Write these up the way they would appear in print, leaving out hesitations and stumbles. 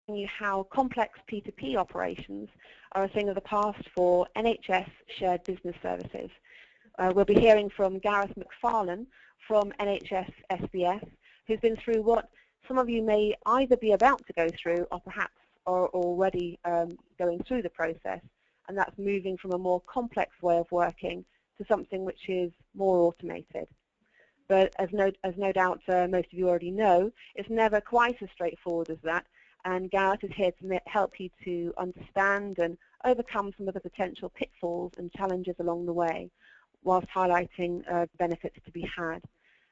you how complex P2P operations are a thing of the past for NHS Shared Business Services. We'll be hearing from Gareth McFarlane from NHS SBS, who's been through what some of you may either be about to go through or perhaps are already going through the process, and that's moving from a more complex way of working to something which is more automated. But as no doubt most of you already know, it's never quite as straightforward as that, and Gareth is here to help you to understand and overcome some of the potential pitfalls and challenges along the way, whilst highlighting benefits to be had.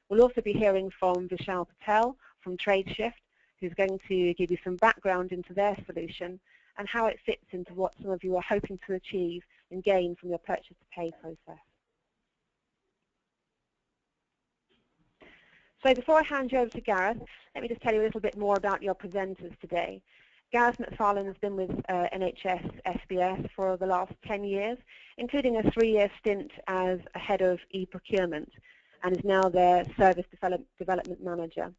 We'll also be hearing from Vishal Patel from TradeShift, who's going to give you some background into their solution and how it fits into what some of you are hoping to achieve and gain from your purchase-to-pay process. So before I hand you over to Gareth, let me just tell you a little bit more about your presenters today. Gareth McFarlane has been with NHS SBS for the last 10 years, including a 3-year stint as a head of e-procurement, and is now their service development manager.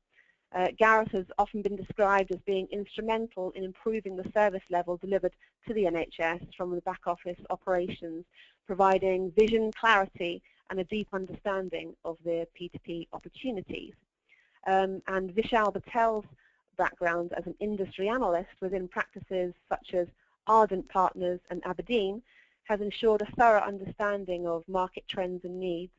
Gareth has often been described as being instrumental in improving the service level delivered to the NHS from the back office operations, providing vision, clarity, and a deep understanding of their P2P opportunities. And Vishal Patel's background as an industry analyst within practices such as Ardent Partners and Aberdeen has ensured a thorough understanding of market trends and needs.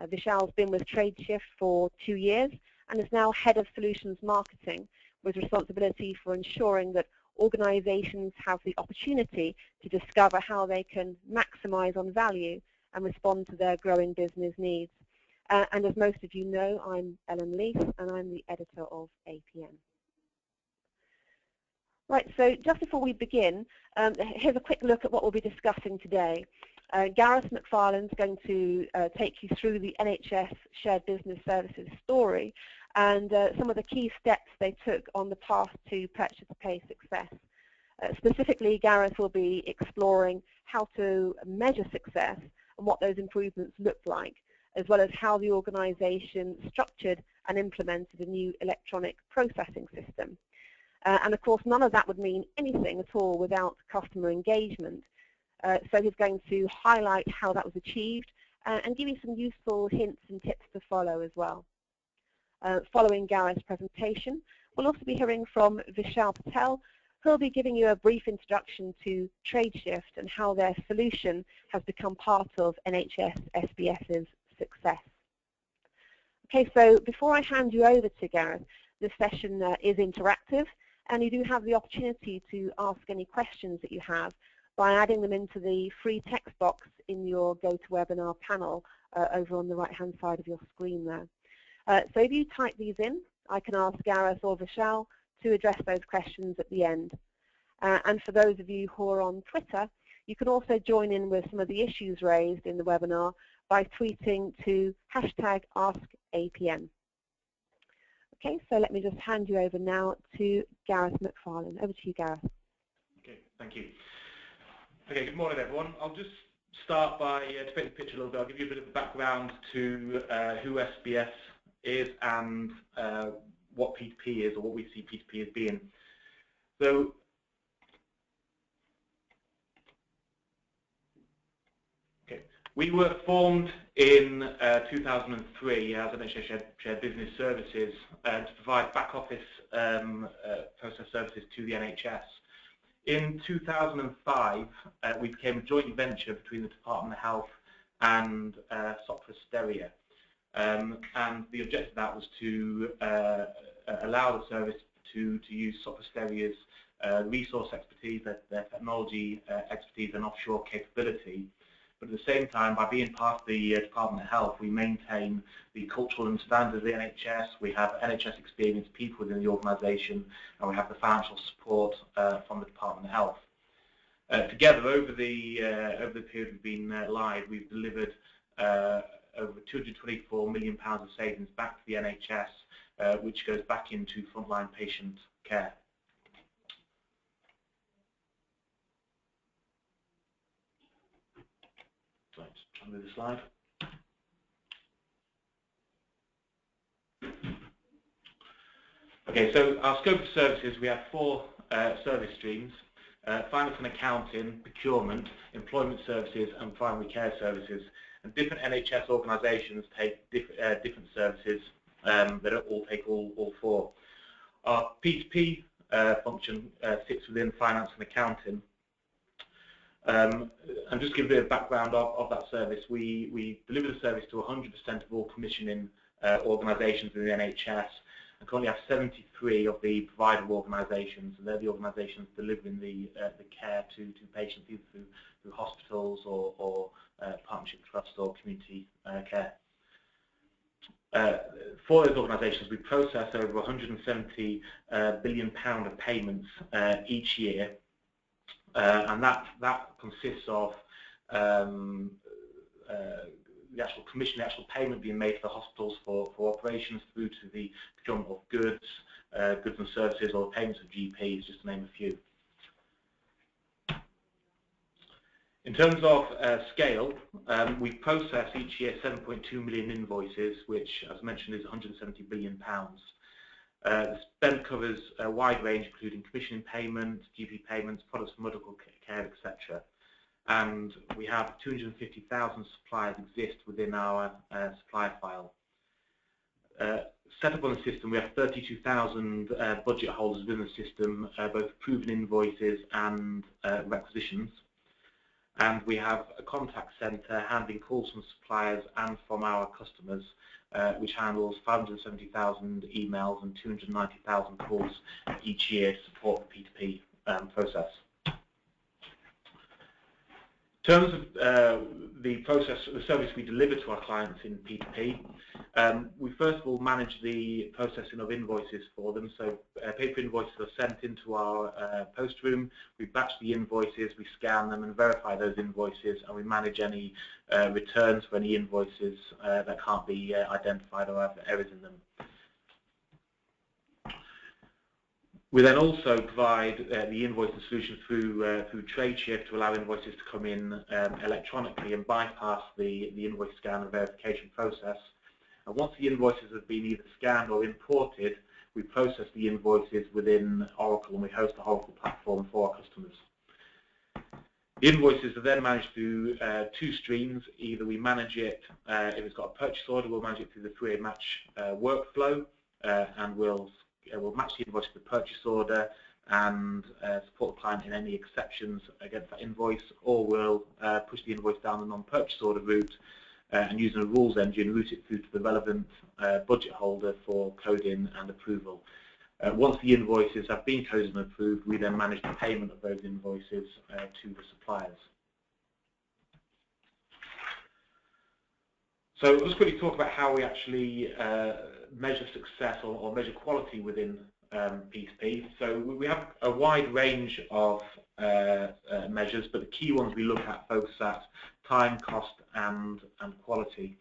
Vishal's been with TradeShift for 2 years and is now Head of Solutions Marketing, with responsibility for ensuring that organizations have the opportunity to discover how they can maximize on value and respond to their growing business needs. And as most of you know, I'm Ellen Leith, and I'm the editor of APM. Right, so just before we begin, here's a quick look at what we'll be discussing today. Gareth McFarlane is going to take you through the NHS Shared Business Services story and some of the key steps they took on the path to purchase-to-pay success. Specifically, Gareth will be exploring how to measure success and what those improvements look like, as well as how the organisation structured and implemented a new electronic processing system. And of course, none of that would mean anything at all without customer engagement. So he's going to highlight how that was achieved and give you some useful hints and tips to follow as well. Following Gareth's presentation, we'll also be hearing from Vishal Patel, who'll be giving you a brief introduction to TradeShift and how their solution has become part of NHS SBS's success. Okay, so before I hand you over to Gareth, this session is interactive, and you do have the opportunity to ask any questions that you have by adding them into the free text box in your GoToWebinar panel over on the right-hand side of your screen there. So if you type these in, I can ask Gareth or Vishal to address those questions at the end. And for those of you who are on Twitter, you can also join in with some of the issues raised in the webinar by tweeting to #AskAPM. Okay, so let me just hand you over now to Gareth McFarlane. Over to you, Gareth. Okay, thank you. Okay, good morning, everyone. I'll just start by, to paint the picture a little bit, I'll give you a bit of background to who SBS is and what P2P is, or what we see P2P as being. So, okay, we were formed in 2003 as NHS Shared Business Services to provide back office process services to the NHS. In 2005, we became a joint venture between the Department of Health and Sopra Steria. And the objective of that was to allow the service to use Sopra Steria's resource expertise, their technology expertise and offshore capability. But at the same time, by being part of the Department of Health, we maintain the cultural understanding of the NHS, we have NHS experienced people within the organisation, and we have the financial support from the Department of Health. Together, over the period we've been live, we've delivered over £224 million of savings back to the NHS, which goes back into frontline patient care. Right, try move the slide. Okay, so our scope of services, we have four service streams: finance and accounting, procurement, employment services, and primary care services. And different NHS organisations take different services that all take all four. Our P2P function sits within finance and accounting. And just to give a bit of background of that service, we deliver the service to 100% of all commissioning organisations in the NHS, and currently have 73 of the provider organisations, and they're the organisations delivering the care to patients either through hospitals or partnership trusts or community care. For those organisations, we process over £170 billion of payments each year, and that consists of the actual commission, the actual payment being made to the hospitals for operations, through to the procurement of goods and services, or payments of GPs, just to name a few. In terms of scale, we process each year 7.2 million invoices, which, as mentioned, is £170 billion. The spend covers a wide range, including commissioning payments, GP payments, products for medical care, etc. And we have 250,000 suppliers exist within our supplier file. Set up on the system, we have 32,000 budget holders within the system, both approving invoices and requisitions. And we have a contact centre handling calls from suppliers and from our customers, which handles 570,000 emails and 290,000 calls each year to support the P2P process. In terms of the service we deliver to our clients in P2P, we first of all manage the processing of invoices for them. So paper invoices are sent into our post room. We batch the invoices, we scan them and verify those invoices, and we manage any returns for any invoices that can't be identified or have errors in them. We then also provide the invoicing solution through TradeShift to allow invoices to come in electronically and bypass the invoice scan and verification process. And once the invoices have been either scanned or imported, we process the invoices within Oracle, and we host the Oracle platform for our customers. The invoices are then managed through two streams. Either we manage it, if it's got a purchase order, we'll manage it through the three-way match workflow, and we'll match the invoice to the purchase order and support the client in any exceptions against that invoice, or we'll push the invoice down the non-purchase order route and using a rules engine route it through to the relevant budget holder for coding and approval. Once the invoices have been coded and approved, we then manage the payment of those invoices to the suppliers. So let's quickly talk about how we actually measure success or measure quality within P2P. So we have a wide range of measures, but the key ones we look at focus at time, cost, and quality.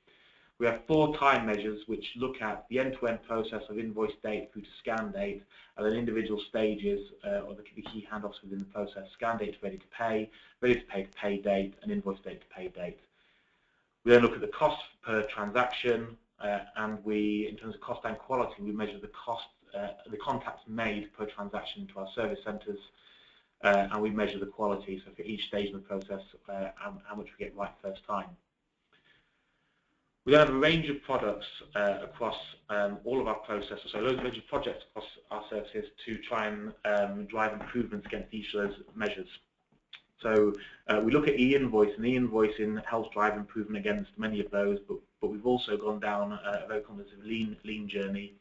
We have 4 time measures which look at the end-to-end process of invoice date through to scan date, and then individual stages or the key handoffs within the process: scan date to ready to pay to pay date, and invoice date to pay date. We then look at the cost per transaction, and in terms of cost and quality, we measure the cost, the contacts made per transaction to our service centres, and we measure the quality, so for each stage of the process, how much we get right first time. We then have a range of products across all of our processes, so a range of projects across our services to try and drive improvements against each of those measures. So we look at e-invoice, and e-invoicing helps drive improvement against many of those, but we've also gone down a very comprehensive lean journey.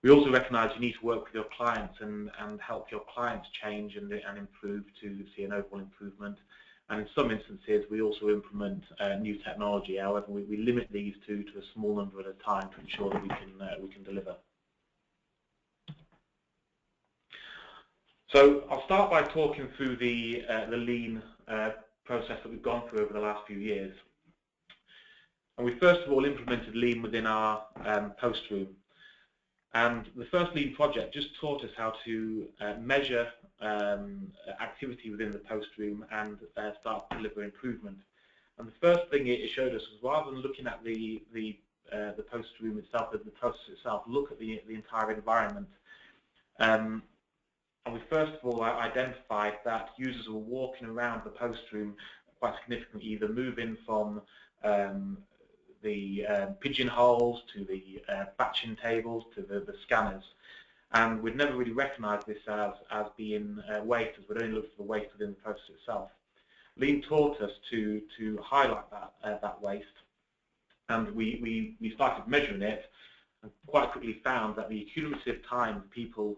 We also recognise you need to work with your clients and help your clients change and improve to see an overall improvement. And in some instances, we also implement new technology. However, we limit these to a small number at a time to ensure that we can deliver. So I'll start by talking through the lean process that we've gone through over the last few years. And we first of all implemented lean within our post room. And the first lean project just taught us how to measure activity within the post room and start to deliver improvement. And the first thing it showed us was, rather than looking at the post room itself, the process itself, look at the entire environment. And we first of all identified that users were walking around the post room quite significantly, either moving from the pigeonholes to the batching tables to the scanners. And we'd never really recognised this as being waste, as we'd only looked for the waste within the process itself. Lean taught us to highlight that waste, and we started measuring it, and quite quickly found that the cumulative time of people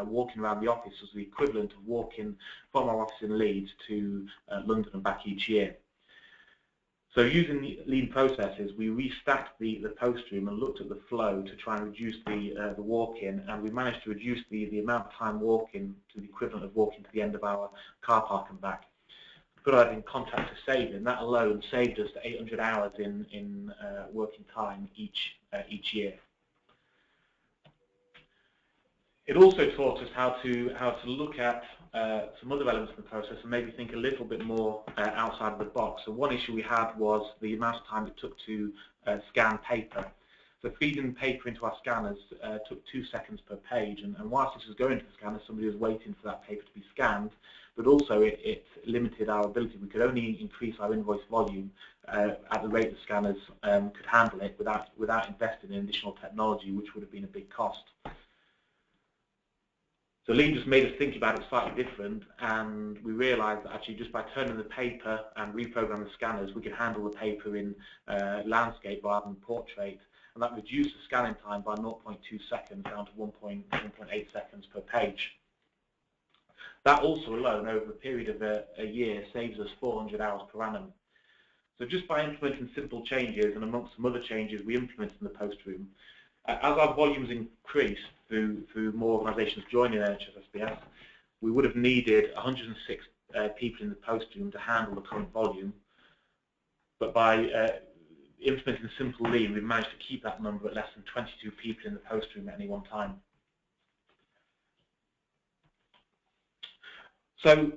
walking around the office was the equivalent of walking from our office in Leeds to London and back each year. So using the lean processes, we restacked the post room and looked at the flow to try and reduce the walk-in, and we managed to reduce the amount of time walking to the equivalent of walking to the end of our car park and back. Put that in context of saving, that alone saved us 800 hours in working time each year. It also taught us how to look at some other elements of the process and maybe think a little bit more outside of the box. So one issue we had was the amount of time it took to scan paper. So feeding paper into our scanners took 2 seconds per page, and whilst this was going to the scanner, somebody was waiting for that paper to be scanned, but also it limited our ability. We could only increase our invoice volume at the rate the scanners could handle it without investing in additional technology, which would have been a big cost. So Lean just made us think about it slightly different, and we realised that actually just by turning the paper and reprogramming the scanners, we could handle the paper in landscape rather than portrait, and that reduced the scanning time by 0.2 seconds down to 1.8 seconds per page. That also alone, over a period of a year, saves us 400 hours per annum. So just by implementing simple changes, and amongst some other changes we implemented in the post room, as our volumes increased through more organisations joining NHS SBS, we would have needed 106 people in the post room to handle the current volume. But by implementing simple lean, we've managed to keep that number at less than 22 people in the post room at any one time. So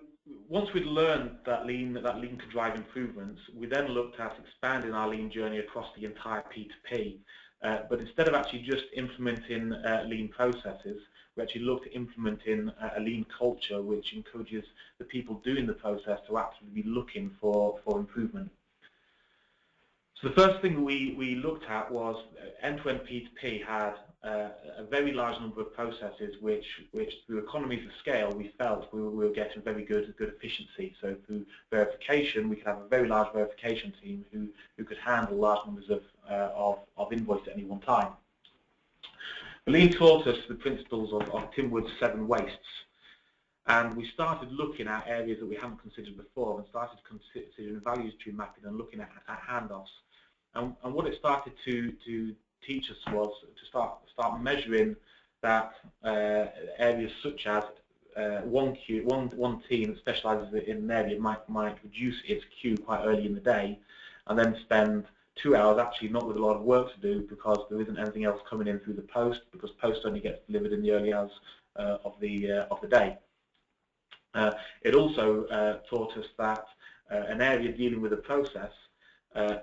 once we'd learned that lean could drive improvements, we then looked at expanding our lean journey across the entire P2P. But instead of actually just implementing lean processes, we actually looked at implementing a lean culture which encourages the people doing the process to actually be looking for improvement. So the first thing we looked at was end-to-end P2P had a very large number of processes which through economies of scale we felt we were getting very good efficiency. So through verification, we could have a very large verification team who could handle large numbers of invoices at any one time. Lean taught us the principles of Tim Wood's 7 wastes, and we started looking at areas that we hadn't considered before, and started considering value stream mapping and looking at handoffs. And what it started to teach us was to start measuring that areas such as one team that specialises in an area might reduce its queue quite early in the day, and then spend 2 hours actually not with a lot of work to do because there isn't anything else coming in through the post, because post only gets delivered in the early hours of the day. It also taught us that an area dealing with a process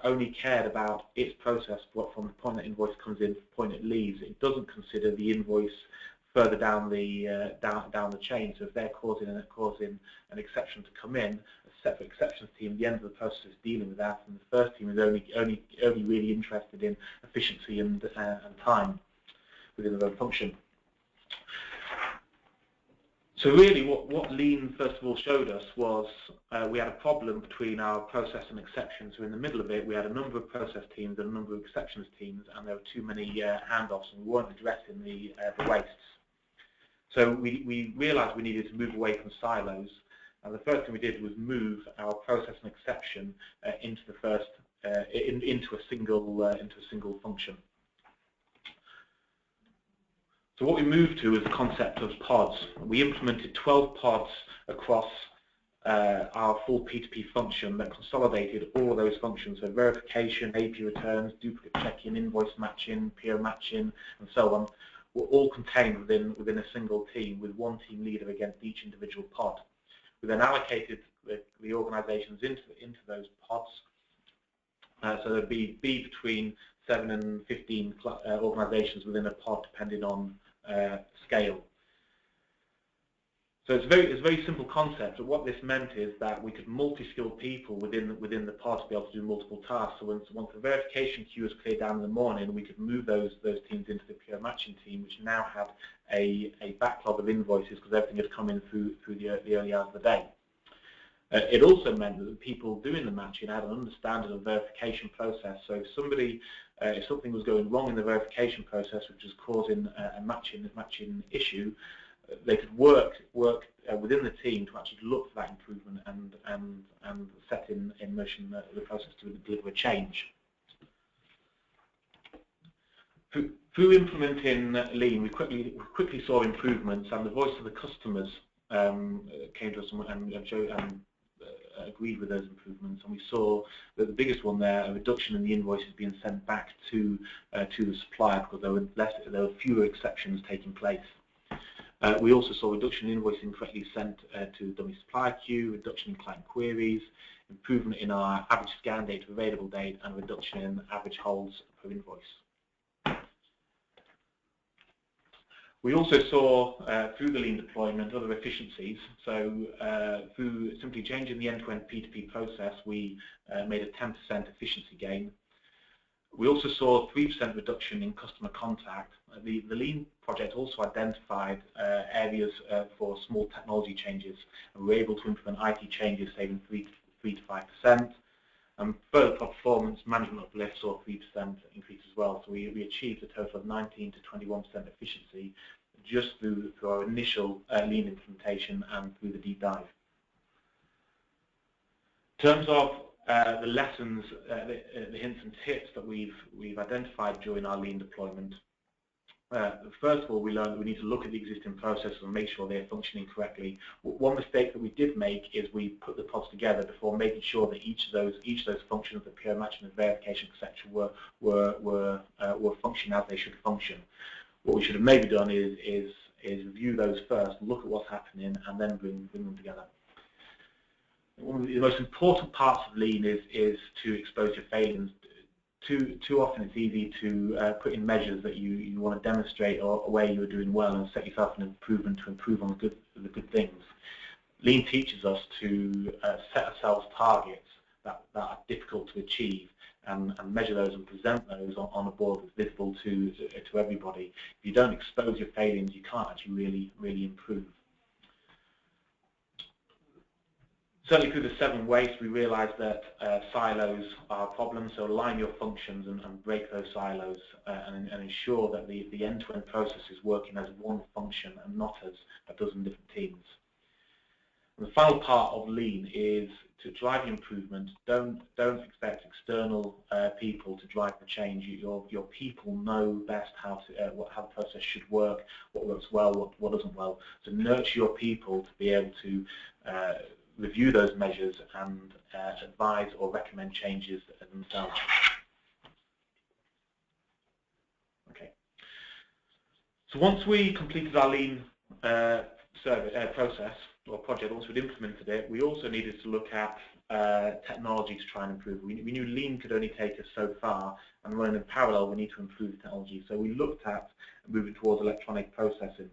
only cared about its process from the point that invoice comes in to the point it leaves. It doesn't consider the invoice further down the chain. So if they're causing an exception to come in, a separate exceptions team at the end of the process is dealing with that, and the first team is only really interested in efficiency and time within the function. So really what Lean first of all showed us was we had a problem between our process and exceptions. So in the middle of it we had a number of process teams and a number of exceptions teams, and there were too many handoffs, and we weren't addressing the wastes. So we realised we needed to move away from silos, and the first thing we did was move our process and exception into a single function. So what we moved to was the concept of pods. We implemented 12 pods across our full P2P function that consolidated all of those functions, so verification, AP returns, duplicate checking, invoice matching, PO matching, and so on, were all contained within a single team with one team leader against each individual pod. We then allocated the organisations into those pods, so there'd be between 7 and 15 organisations within a pod, depending on scale. So it's a very simple concept. But what this meant is that we could multi-skill people within the pod to be able to do multiple tasks. So once the verification queue was cleared down in the morning, we could move those teams into the pure matching team, which now had a backlog of invoices because everything had come in through the early hours of the day. It also meant that the people doing the matching had an understanding of the verification process. So if something was going wrong in the verification process, which was causing a matching issue, they could work within the team to actually look for that improvement and set in motion the process to deliver a change. Through implementing Lean, we quickly saw improvements, and the voice of the customers came to us and agreed with those improvements. And we saw that the biggest one there, a reduction in the invoices being sent back to the supplier because there were fewer exceptions taking place. We also saw reduction in invoicing correctly sent to the dummy supplier queue, reduction in client queries, improvement in our average scan date to available date, and reduction in average holds per invoice. We also saw through the Lean deployment other efficiencies. So through simply changing the end-to-end P2P process, we made a 10% efficiency gain. We also saw a 3% reduction in customer contact. The Lean project also identified areas for small technology changes, and we were able to implement IT changes saving 3 to 5%. Further performance management uplifts saw a 3% increase as well. So we achieved a total of 19 to 21% efficiency just through our initial Lean implementation and through the deep dive. In terms of the lessons, the hints and tips that we've identified during our Lean deployment. First of all, we learned that we need to look at the existing processes and make sure they're functioning correctly. One mistake that we did make is we put the pods together before making sure that each of those functions, the pure matching and verification, etc., were functioning as they should function. What we should have maybe done is review those first, look at what's happening, and then bring them together. One of the most important parts of Lean is to expose your failings. Too often it's easy to put in measures that you want to demonstrate or where you are doing well and set yourself an improvement to improve on the good things. Lean teaches us to set ourselves targets that are difficult to achieve and measure those and present those on a board that's visible to everybody. If you don't expose your failings, you can't actually really improve. Certainly through the 7 waste, we realised that silos are a problem, so align your functions and break those silos and ensure that the end-to-end process is working as one function and not as a dozen different teams. And the final part of Lean is to drive the improvement. Don't expect external people to drive the change. Your people know best how the process should work, what works well, what doesn't well. So nurture your people to be able to review those measures and advise or recommend changes themselves. Okay. So once we completed our Lean process or project, once we'd implemented it, we also needed to look at technology to try and improve. We knew Lean could only take us so far, and running in parallel, we need to improve the technology. So we looked at moving towards electronic processing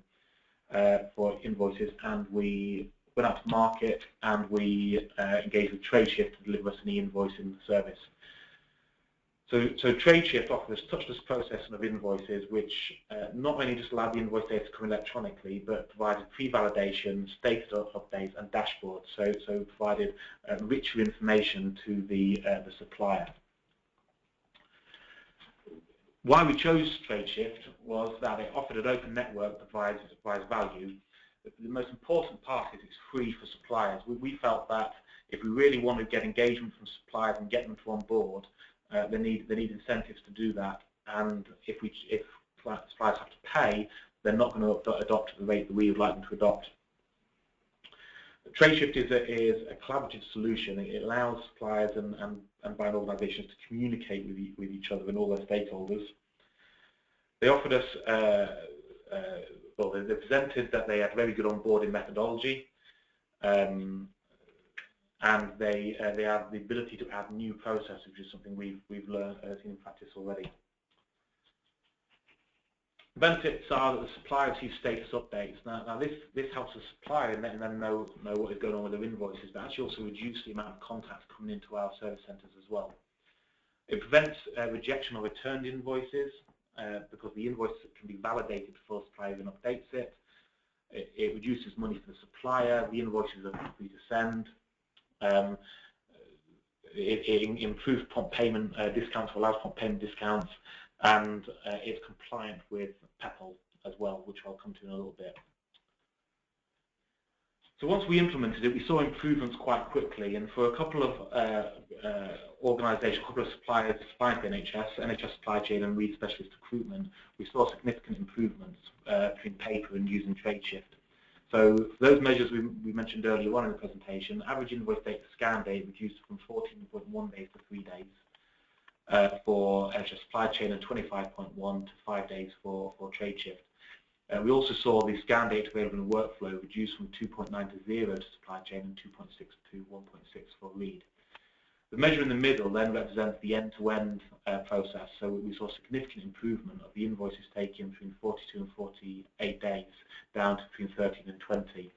for invoices, and we went out to market and we engaged with TradeShift to deliver us an e-invoicing service. So TradeShift offers touchless processing of invoices, which not only just allowed the invoice data to come electronically, but provided pre-validation, status updates, and dashboards. So provided richer information to the supplier. Why we chose TradeShift was that it offered an open network that provides value. The most important part is it's free for suppliers. We felt that if we really want to get engagement from suppliers and get them to on board, they need incentives to do that. And if suppliers have to pay, they're not going to adopt at the rate that we would like them to adopt. TradeShift is a collaborative solution. It allows suppliers and buying organisations to communicate with each other and all their stakeholders. They offered us well, they presented that they had very good onboarding methodology, and they have the ability to add new processes, which is something we've learned seen in practice already. The benefits are that the supplier receives status updates. Now this helps the supplier and letting them know what is going on with their invoices, but actually also reduce the amount of contacts coming into our service centres as well. It prevents rejection or returned invoices because the invoice can be validated before the supplier even updates it. It reduces money for the supplier. The invoices are free to send. It improves prompt payment discounts, or allows prompt payment discounts, and it's compliant with PEPL as well, which I'll come to in a little bit. So once we implemented it, we saw improvements quite quickly, and for a couple of organisations, a couple of suppliers supplying to NHS Supply Chain and Reed Specialist Recruitment, we saw significant improvements between paper and using TradeShift. So for those measures we mentioned earlier on in the presentation, average invoice date to scan date reduced from 14.1 days to 3 days for NHS Supply Chain and 25.1 to 5 days for TradeShift. We also saw the scan date available in workflow reduced from 2.9 to 0 to supply chain and 2.6 to 1.6 for Reed. The measure in the middle then represents the end-to-end process, so we saw significant improvement of the invoices taken between 42 and 48 days down to between 13 and 20.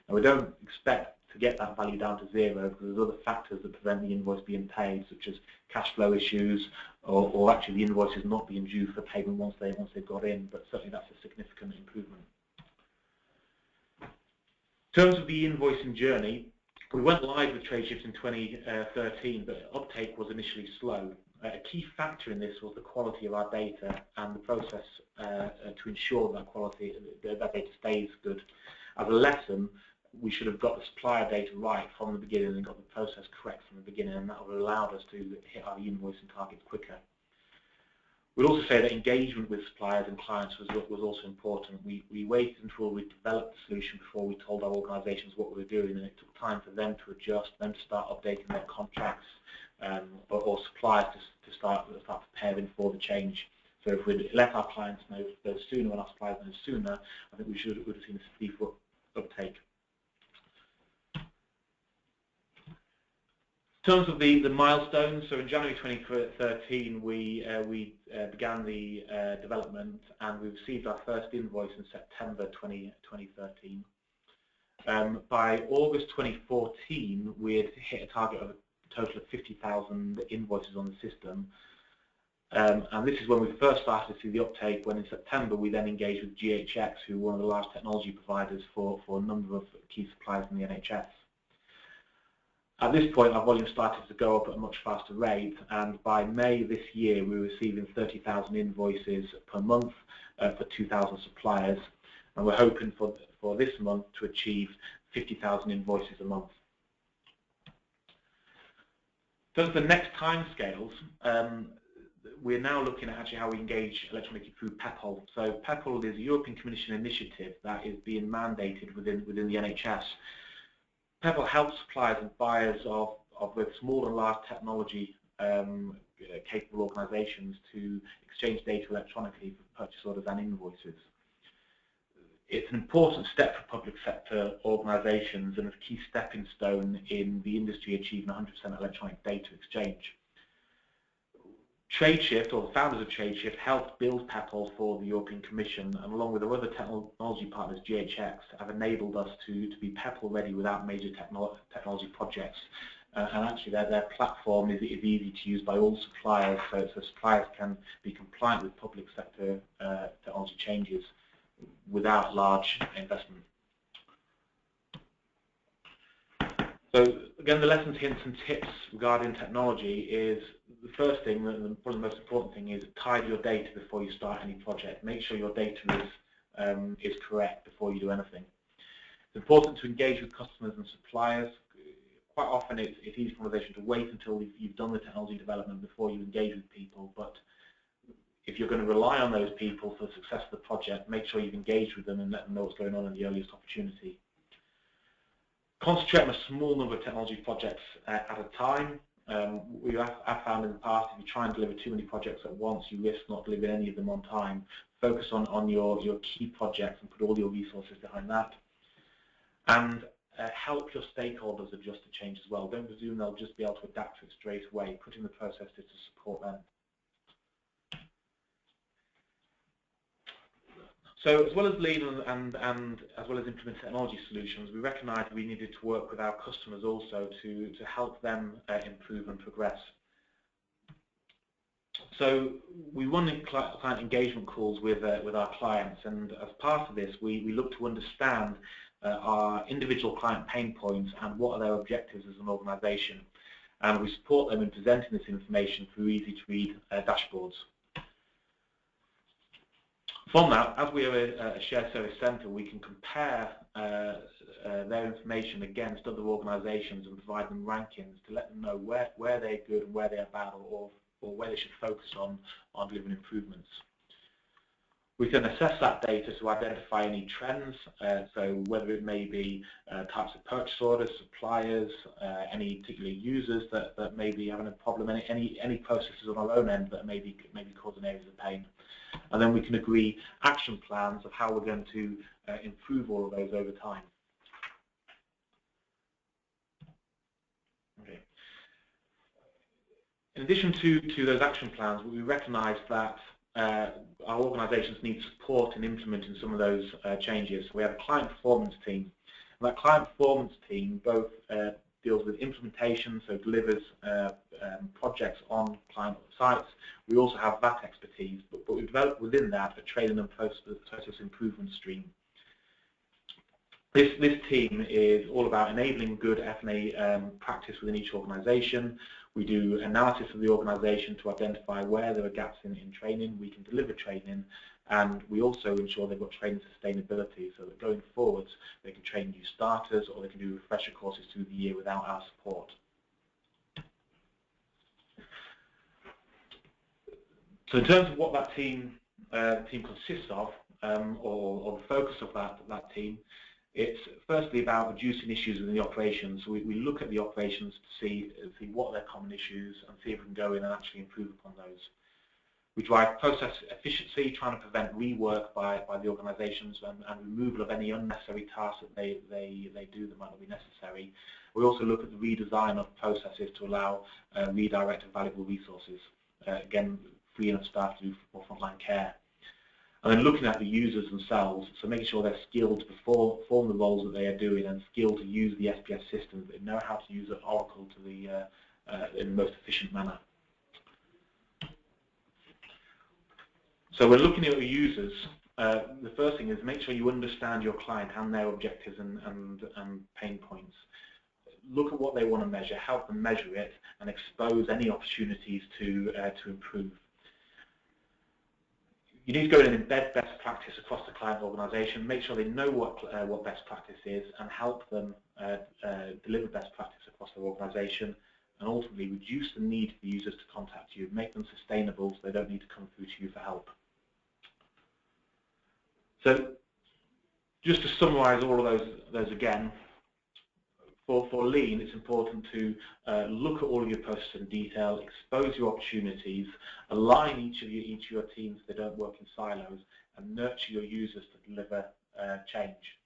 Now we don't expect to get that value down to 0 because there's other factors that prevent the invoice being paid, such as cash flow issues or actually the invoices not being due for payment once they've got in, but certainly that's a significant improvement. In terms of the invoicing journey, we went live with TradeShift in 2013, but uptake was initially slow. A key factor in this was the quality of our data and the process to ensure that data stays good. As a lesson, we should have got the supplier data right from the beginning and got the process correct from the beginning, and that would have allowed us to hit our invoicing targets quicker. We'd also say that engagement with suppliers and clients was also important. We waited until we developed the solution before we told our organisations what we were doing, and it took time for them to adjust, them to start updating their contracts, or suppliers to start preparing for the change. So if we'd let our clients know sooner and our suppliers know sooner, I think we would have seen a steep uptake. In terms of the milestones, so in January 2013 we began the development, and we received our first invoice in September 2013. By August 2014 we had hit a target of a total of 50,000 invoices on the system, and this is when we first started to see the uptake, when in September we then engaged with GHX, who are one of the large technology providers for a number of key suppliers in the NHS. At this point, our volume started to go up at a much faster rate, and by May this year, we were receiving 30,000 invoices per month for 2,000 suppliers, and we're hoping for this month to achieve 50,000 invoices a month. In terms of the next timescales, we're now looking at actually how we engage electronically through PEPL. So PEPL is a European Commission initiative that is being mandated within the NHS. PEPL helps suppliers and buyers of both small and large technology capable organisations to exchange data electronically for purchase orders and invoices. It's an important step for public sector organisations and a key stepping stone in the industry achieving 100% electronic data exchange. TradeShift, or the founders of TradeShift, helped build PEPL for the European Commission, and along with our other technology partners, GHX, have enabled us to be PEPL ready without major technology projects. And actually their platform is easy to use by all suppliers, so suppliers can be compliant with public sector technology changes without large investment. So again, the lessons, hints and tips regarding technology is the first thing, and probably the most important thing, is tidy your data before you start any project. Make sure your data is correct before you do anything. It's important to engage with customers and suppliers. Quite often it's easy for organizations to wait until you've done the technology development before you engage with people, but if you're going to rely on those people for the success of the project, make sure you've engaged with them and let them know what's going on in the earliest opportunity. Concentrate on a small number of technology projects at a time. We have found in the past, if you try and deliver too many projects at once, you risk not delivering any of them on time. Focus on your key projects and put all your resources behind that. And help your stakeholders adjust to change as well. Don't presume they'll just be able to adapt to it straight away. Put in the processes to support them. So as well as lean and as well as implement technology solutions, we recognised we needed to work with our customers also to help them improve and progress. So we run client engagement calls with our clients, and as part of this, we look to understand our individual client pain points and what are their objectives as an organisation, and we support them in presenting this information through easy-to-read dashboards. From that, as we have a shared service centre, we can compare their information against other organisations and provide them rankings to let them know where they're good and where they're bad, or where they should focus on delivering improvements. We can assess that data to identify any trends, so whether it may be types of purchase orders, suppliers, any particular users that may be having a problem, any processes on our own end that may be causing areas of pain. And then we can agree action plans of how we're going to improve all of those over time. Okay. In addition to those action plans, we recognise that our organisations need support in implementing some of those changes. So we have a client performance team. And that client performance team both deals with implementation, so delivers projects on client sites. We also have that expertise, but we've developed within that a training and process improvement stream. This team is all about enabling good F&A practice within each organisation. We do analysis of the organisation to identify where there are gaps in training. We can deliver training, and we also ensure they've got training sustainability, so that going forwards they can train new starters or they can do refresher courses through the year without our support. So in terms of what that team consists of, or the focus of that team, it's firstly about reducing issues within the operations. We look at the operations to see what are their common issues and see if we can go in and actually improve upon those. We drive process efficiency, trying to prevent rework by the organisations and removal of any unnecessary tasks that they do that might not be necessary. We also look at the redesign of processes to allow redirect of valuable resources, again freeing up staff to do more frontline care. And then looking at the users themselves, so making sure they're skilled to perform the roles that they are doing and skilled to use the SPS system, that they know how to use Oracle to in the most efficient manner. So we're looking at your users. The first thing is make sure you understand your client and their objectives and pain points. Look at what they want to measure, help them measure it, and expose any opportunities to improve. You need to go in and embed best practice across the client organisation, make sure they know what best practice is, and help them deliver best practice across their organisation, and ultimately reduce the need for users to contact you, make them sustainable so they don't need to come through to you for help. So just to summarise all of those again, for lean, it's important to look at all of your processes in detail, expose your opportunities, align each of your teams so they don't work in silos, and nurture your users to deliver change.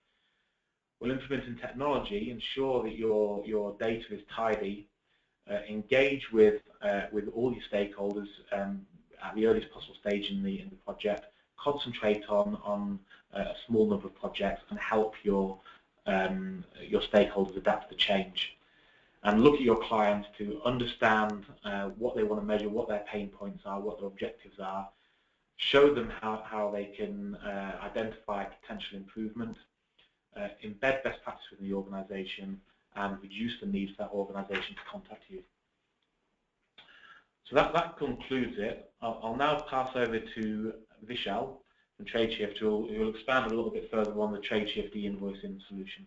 We'll implement in technology, ensure that your data is tidy, engage with all your stakeholders at the earliest possible stage in the project, concentrate on a small number of projects, and help your stakeholders adapt to the change. And look at your clients to understand what they want to measure, what their pain points are, what their objectives are. Show them how they can identify potential improvement, embed best practice within the organisation, and reduce the need for that organisation to contact you. So that concludes it. I'll now pass over to Vishal from TradeShift, who will expand a little bit further on the TradeShift e-invoicing solution.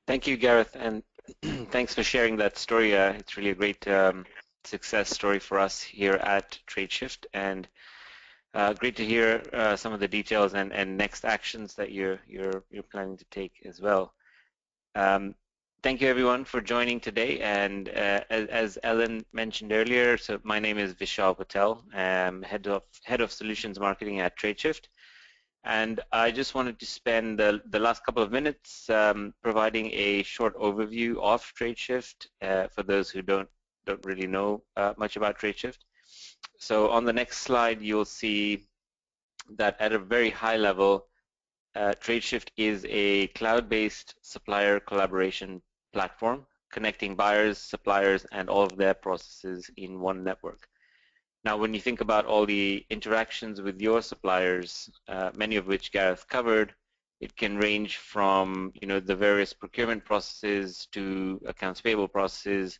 Thank you, Gareth, and thanks for sharing that story. It's really a great success story for us here at TradeShift, and great to hear some of the details and next actions that you're planning to take as well. Thank you everyone for joining today, and as Ellen mentioned earlier, so my name is Vishal Patel. I'm head of solutions marketing at TradeShift, and I just wanted to spend the last couple of minutes providing a short overview of TradeShift for those who don't really know much about TradeShift. So on the next slide, you'll see that at a very high level, TradeShift is a cloud-based supplier collaboration platform connecting buyers, suppliers, and all of their processes in one network. Now, when you think about all the interactions with your suppliers, many of which Gareth covered, it can range from the various procurement processes to accounts payable processes,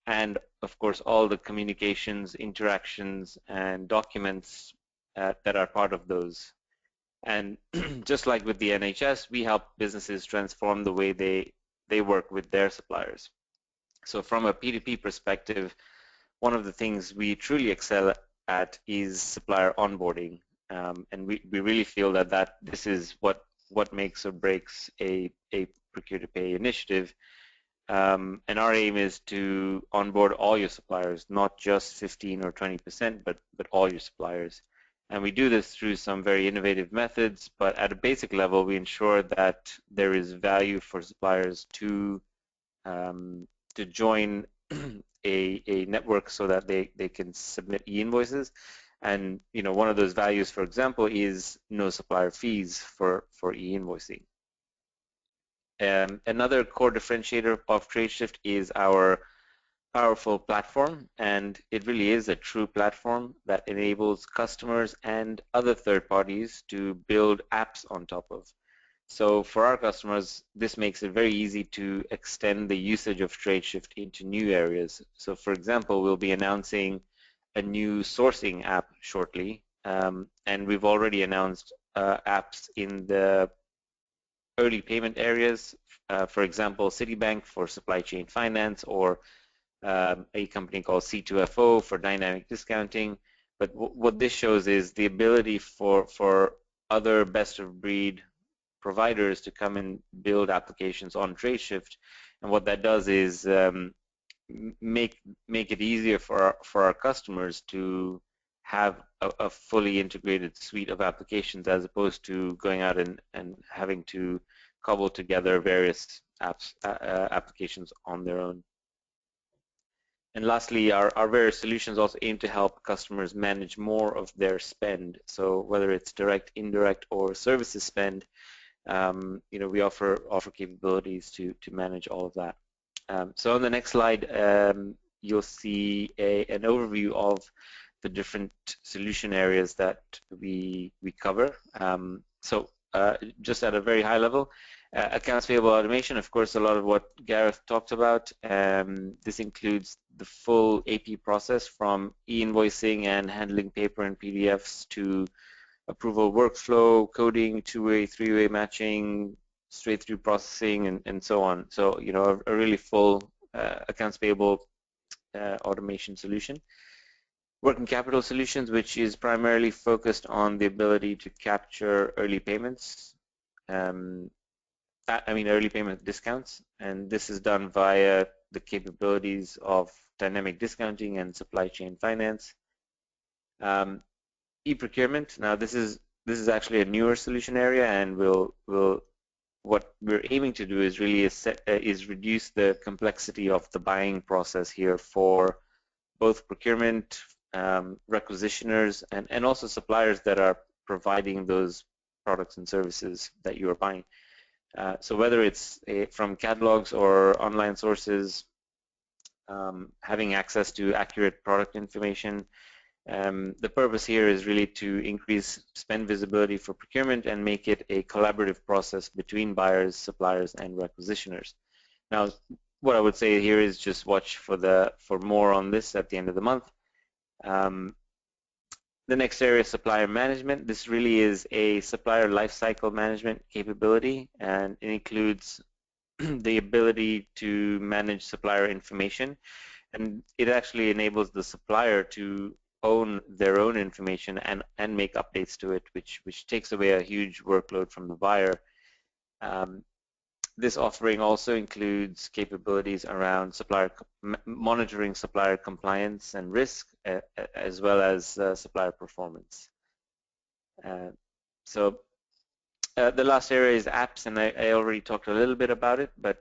and of course all the communications, interactions, and documents that are part of those. And just like with the NHS, we help businesses transform the way they work with their suppliers. So from a P2P perspective, one of the things we truly excel at is supplier onboarding, and we really feel that this is what makes or breaks a procure-to-pay initiative. And our aim is to onboard all your suppliers, not just 15 or 20%, but all your suppliers. And we do this through some very innovative methods, but at a basic level, we ensure that there is value for suppliers to join a network so that they can submit e-invoices. And one of those values, for example, is no supplier fees for e-invoicing. Another core differentiator of TradeShift is our powerful platform, and it really is a true platform that enables customers and other third parties to build apps on top of. So for our customers, this makes it very easy to extend the usage of TradeShift into new areas. So for example, we'll be announcing a new sourcing app shortly, and we've already announced apps in the early payment areas, for example, Citibank for supply chain finance, or a company called C2FO for dynamic discounting. But what this shows is the ability for other best-of-breed providers to come and build applications on TradeShift, and what that does is make it easier for our customers to have a fully integrated suite of applications, as opposed to going out and having to cobble together various applications on their own. And lastly, our various solutions also aim to help customers manage more of their spend. So whether it's direct, indirect, or services spend, we offer capabilities to manage all of that. So on the next slide, you'll see an overview of the different solution areas that we cover. So just at a very high level, accounts payable automation, of course, a lot of what Gareth talked about. This includes the full AP process, from e-invoicing and handling paper and PDFs to approval workflow, coding, two-way, three-way matching, straight-through processing, and so on. So, a really full accounts payable automation solution. Working capital solutions, which is primarily focused on the ability to capture early payments, early payment discounts, and this is done via the capabilities of dynamic discounting and supply chain finance. E-procurement. Now, this is actually a newer solution area, and what we're aiming to do is really is reduce the complexity of the buying process here for both procurement, requisitioners, and also suppliers that are providing those products and services that you are buying. So whether it's from catalogs or online sources, having access to accurate product information, the purpose here is really to increase spend visibility for procurement and make it a collaborative process between buyers, suppliers, and requisitioners. Now, what I would say here is just watch for more on this at the end of the month. The next area is supplier management. This really is a supplier lifecycle management capability, and it includes the ability to manage supplier information, and it actually enables the supplier to own their own information and make updates to it, which takes away a huge workload from the buyer. This offering also includes capabilities around monitoring supplier compliance and risk, as well as supplier performance. So the last area is apps, and I already talked a little bit about it, but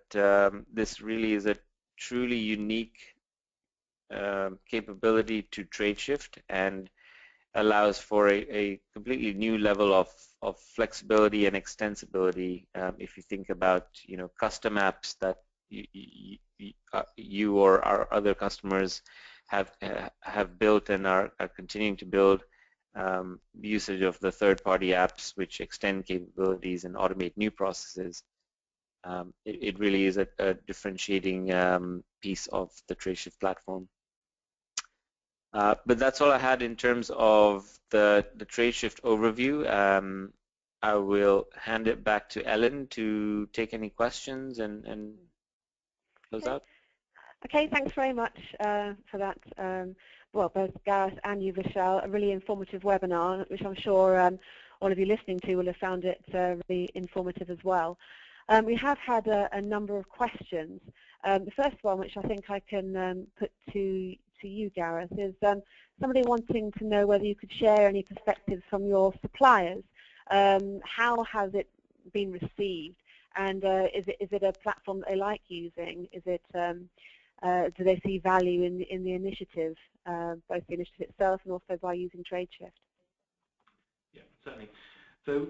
this really is a truly unique capability to TradeShift and allows for a completely new level of flexibility and extensibility. If you think about custom apps that you or our other customers have built and are continuing to build, usage of the third-party apps which extend capabilities and automate new processes. It really is a differentiating piece of the TradeShift platform. But that's all I had in terms of the TradeShift overview. I will hand it back to Ellen to take any questions and close out. Okay, thanks very much for that. Well, both Gareth and you, Vishal, a really informative webinar, which I'm sure all of you listening to will have found it really informative as well. We have had a number of questions. The first one, which I think I can put to you, Gareth, is somebody wanting to know whether you could share any perspectives from your suppliers. How has it been received, and is it a platform that they like using? Is it do they see value in the initiative, both the initiative itself and also by using TradeShift? Yeah, certainly. So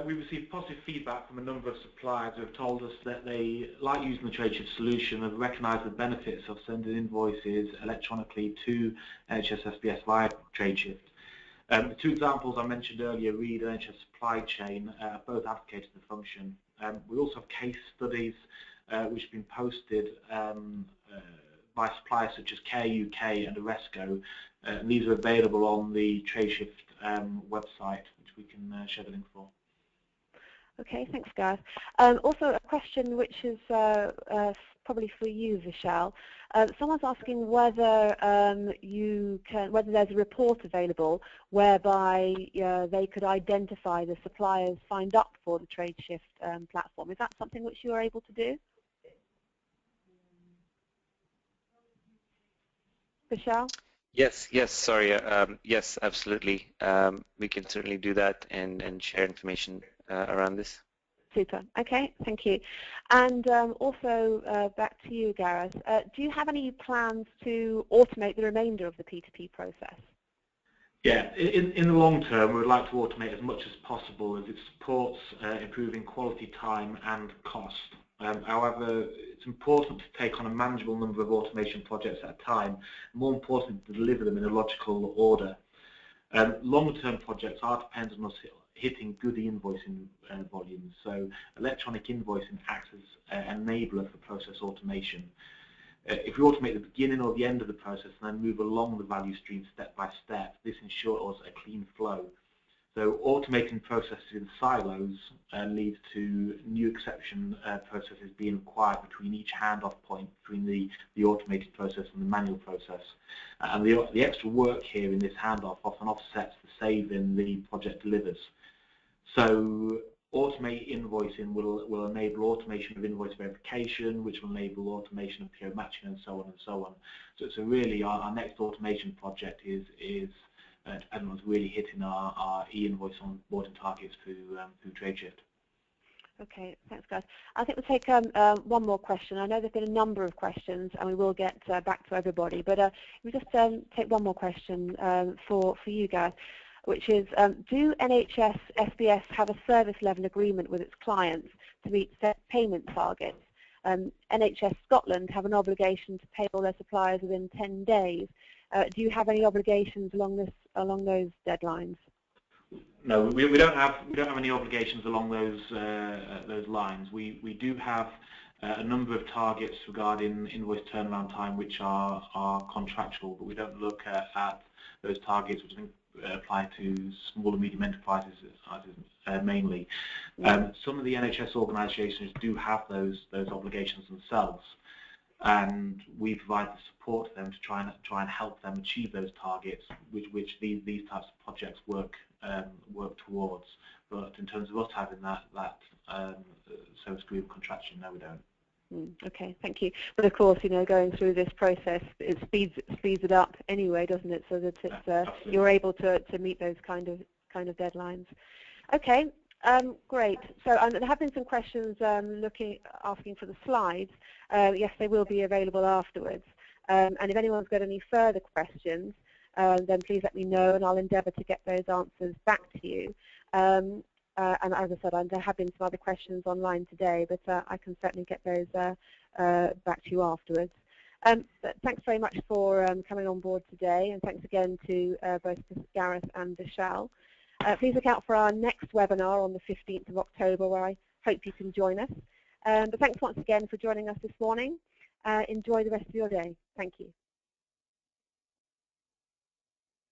we received positive feedback from a number of suppliers who have told us that they like using the TradeShift solution and recognise the benefits of sending invoices electronically to NHS SBS via TradeShift. The two examples I mentioned earlier, Reed and NHS Supply Chain, both advocated the function. We also have case studies which have been posted by suppliers such as Care UK and Aresco, and these are available on the TradeShift website, which we can share the link for. Okay, thanks, Gareth. Also, a question which is probably for you, Vishal. Someone's asking whether whether there's a report available whereby they could identify the suppliers signed up for the TradeShift platform. Is that something which you are able to do? Vishal? Yes, sorry, yes, absolutely. We can certainly do that and share information around this. Super. Okay, thank you. And also back to you, Gareth. Do you have any plans to automate the remainder of the P2P process? Yeah, in the long term, we would like to automate as much as possible as it supports improving quality, time and cost. However, it's important to take on a manageable number of automation projects at a time, more important to deliver them in a logical order. Longer-term projects are dependent on us hitting good invoicing volumes, so electronic invoicing acts as an enabler for process automation. If we automate the beginning or the end of the process and then move along the value stream step by step, this ensures a clean flow. So automating processes in silos leads to new exception processes being required between each handoff point between the automated process and the manual process. And the extra work here in this handoff often offsets the saving the project delivers. So automate invoicing will enable automation of invoice verification, which will enable automation of PO matching and so on and so on. So really our next automation project is everyone's really hitting our e-invoice onboarding targets through TradeShift. Okay, thanks, guys. I think we'll take one more question. I know there's been a number of questions, and we will get back to everybody. But we'll just take one more question for you, Gareth, which is, do NHS SBS have a service level agreement with its clients to meet set payment targets? NHS Scotland have an obligation to pay all their suppliers within 10 days. Do you have any obligations along those deadlines? No, we don't have any obligations along those lines. We do have a number of targets regarding invoice turnaround time, which are contractual, but we don't look at those targets, which I think apply to small and medium enterprises mainly. Some of the NHS organisations do have those obligations themselves, and we provide the support to them to try and help them achieve those targets, which these types of projects work towards. But in terms of us having that service agreement contraction, no, we don't. Okay, thank you. But of course, going through this process, it speeds it up anyway, doesn't it? So that it's you're able to meet those kind of deadlines. Okay, great. So there have been some questions asking for the slides. Yes, they will be available afterwards. And if anyone's got any further questions, then please let me know, and I'll endeavour to get those answers back to you. And as I said, there have been some other questions online today, but I can certainly get those back to you afterwards. But thanks very much for coming on board today, and thanks again to both Gareth and Vishal. Please look out for our next webinar on the 15th of October, where I hope you can join us. But thanks once again for joining us this morning. Enjoy the rest of your day. Thank you.